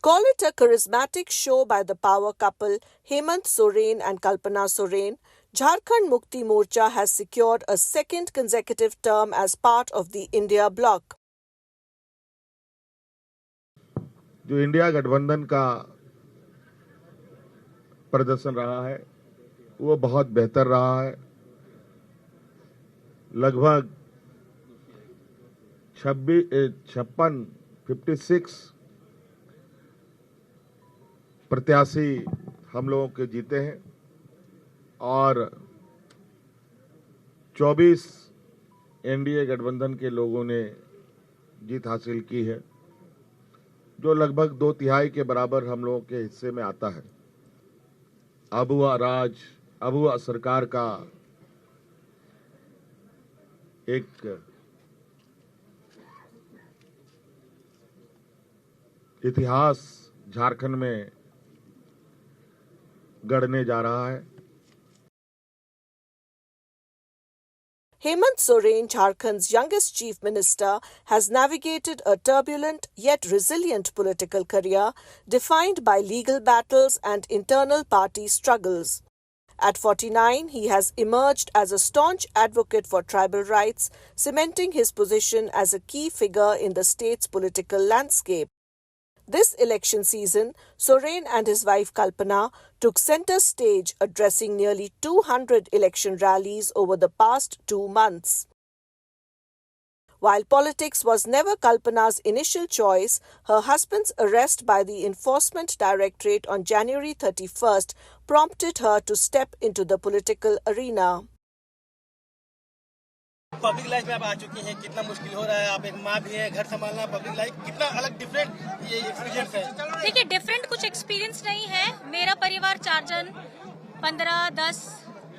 Call it a charismatic show by the power couple Hemant Soren and Kalpana Soren, Jharkhand Mukti Morcha has secured a second consecutive term as part of the India bloc. जो India गठबंधन का प्रदर्शन रहा है वो बहुत बेहतर रहा है। लगभग 56 प्रत्याशी हम लोगों के जीते हैं और 24 एनडीए गठबंधन के लोगों ने जीत हासिल की है, जो लगभग 2/3 के बराबर हम लोगों के हिस्से में आता है। अब हुआ सरकार का एक इतिहास झारखंड में गढ़ने जा रहा है। Hemant Soren, Jharkhand's youngest chief minister, has navigated a turbulent yet resilient political career defined by legal battles and internal party struggles. At 49, he has emerged as a staunch advocate for tribal rights, cementing his position as a key figure in the state's political landscape. This election season, Soren and his wife Kalpana took center stage addressing nearly 200 election rallies over the past 2 months. While politics was never Kalpana's initial choice, her husband's arrest by the Enforcement Directorate on January 31st prompted her to step into the political arena. Public life में आप आ चुकी हैं, कितना मुश्किल हो रहा है, आप एक माँ भी हैं, घर संभालना, पब्लिक लाइफ कितना अलग डिफरेंट ये एक्सपीरियंस है। देखिए, डिफरेंट कुछ एक्सपीरियंस नहीं है। मेरा परिवार 4 जन 15, 10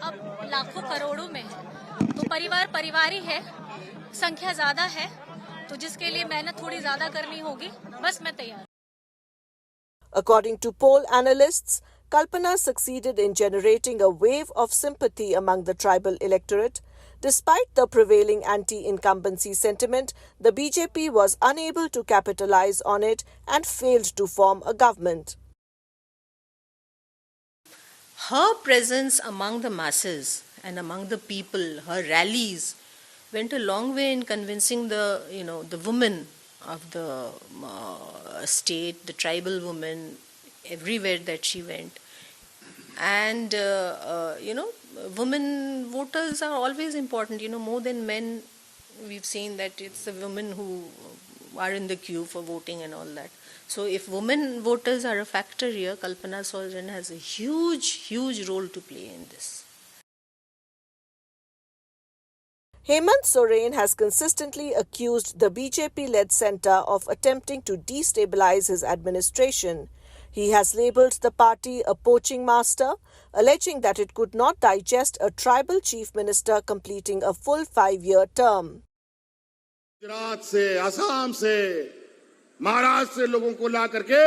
अब लाखों करोड़ों में है, तो परिवार ही है, संख्या ज्यादा है, तो जिसके लिए मेहनत थोड़ी ज्यादा करनी होगी, बस मैं तैयार। According to poll analysts, Kalpana succeeded in generating a wave of sympathy among the tribal electorate. Despite the prevailing anti-incumbency sentiment, the BJP was unable to capitalize on it and failed to form a government. Her presence among the masses and among the people, her rallies, went a long way in convincing the women of the state, the tribal women, everywhere that she went. And women voters are always important, more than men. We've seen that it's the women who are in the queue for voting and all that. So if women voters are a factor here, Kalpana Soren has a huge role to play in this. Hemant Soren has consistently accused the BJP-led centre of attempting to destabilize his administration. He has labelled the party a poaching master, alleging that it could not digest a tribal chief minister completing a full 5-year term. Gujarat से, असम से, महाराष्ट्र से लोगों को ला करके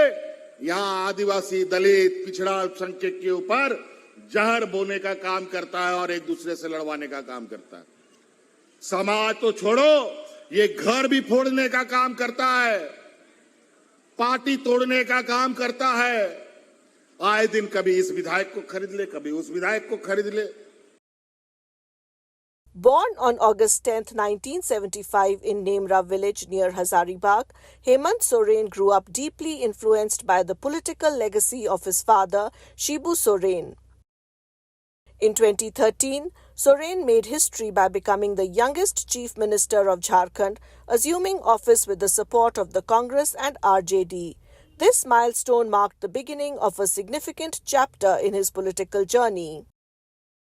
यहाँ आदिवासी, दलित, पिछड़ा अल्पसंख्यक के ऊपर जहर बोने का काम करता है और एक दूसरे से लड़वाने का काम करता है। समाज तो छोड़ो, ये घर भी फोड़ने का काम करता है, पार्टी तोड़ने का काम करता है। आए दिन कभी इस विधायक को खरीद ले, कभी उस विधायक को खरीद ले। Born on August 10, 1975 in Nemra village near Hazaribagh, Hemant Soren grew up deeply influenced by the political legacy of his father, Shibu Soren. In 2013, Soren made history by becoming the youngest chief minister of Jharkhand, assuming office with the support of the Congress and RJD. This milestone marked the beginning of a significant chapter in his political journey.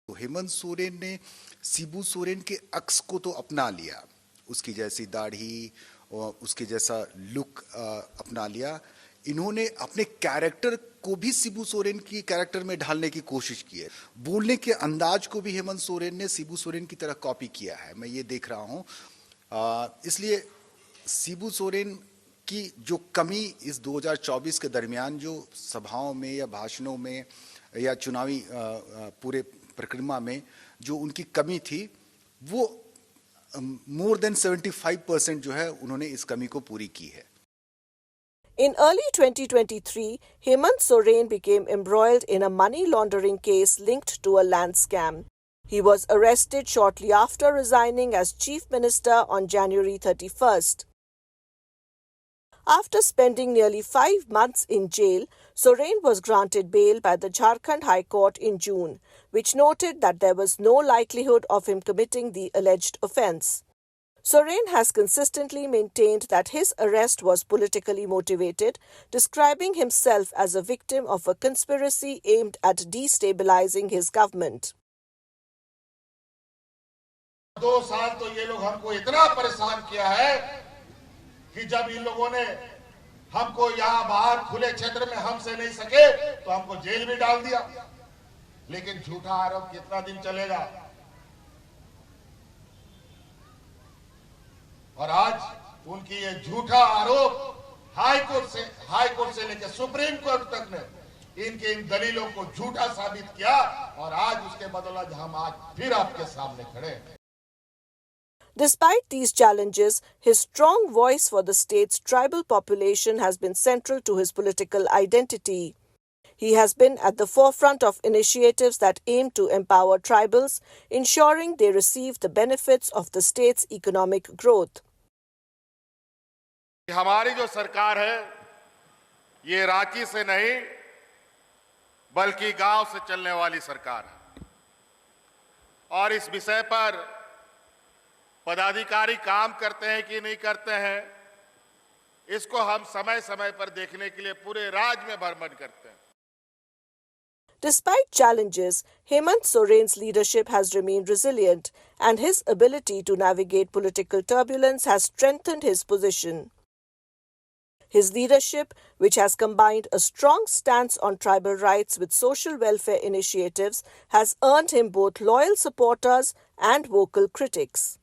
Hemant Soren ने शिबू सोरेन के अक्स को तो अपना लिया, उसकी जैसी दाढ़ी और उसके जैसा लुक अपना लिया। इन्होंने अपने कैरेक्टर को भी शिबू सोरेन की कैरेक्टर में ढालने की कोशिश की है। बोलने के अंदाज को भी हेमंत सोरेन ने शिबू सोरेन की तरह कॉपी किया है, मैं ये देख रहा हूँ। इसलिए शिबू सोरेन की जो कमी इस 2024 के दरमियान जो सभाओं में या भाषणों में या चुनावी पूरे प्रक्रिया में जो उनकी कमी थी, वो मोर देन 75% जो है उन्होंने इस कमी को पूरी की है। In early 2023, Hemant Soren became embroiled in a money laundering case linked to a land scam. He was arrested shortly after resigning as Chief Minister on January 31st. After spending nearly 5 months in jail, Soren was granted bail by the Jharkhand High Court in June, which noted that there was no likelihood of him committing the alleged offence. Soren has consistently maintained that his arrest was politically motivated, describing himself as a victim of a conspiracy aimed at destabilizing his government. 2 साल तो ये लोग हमको इतना परेशान किया है कि जब इन लोगों ने हमको यहाँ बाहर खुले क्षेत्र में हमसे नहीं सके तो हमको जेल में डाल दिया। लेकिन झूठा आरोप कितना दिन चलेगा? और आज उनकी ये झूठा आरोप हाई कोर्ट से लेकर सुप्रीम कोर्ट तक ने इनके इन दलीलों को झूठा साबित किया और आज उसके बदौलत हम आज फिर आपके सामने खड़े हैं। Despite these challenges, his strong voice for the state's tribal population has been central to his political identity. He has been at the forefront of initiatives that aim to empower tribals, ensuring they receive the benefits of the state's economic growth. हमारी जो सरकार है ये रांची से नहीं बल्कि गांव से चलने वाली सरकार है और इस विषय पर पदाधिकारी काम करते हैं कि नहीं करते हैं इसको हम समय समय पर देखने के लिए पूरे राज्य में भ्रमण करते हैं। Despite challenges, Hemant Soren's leadership has remained resilient and his ability to navigate political turbulence has strengthened his position. His leadership, which has combined a strong stance on tribal rights with social welfare initiatives, has earned him both loyal supporters and vocal critics.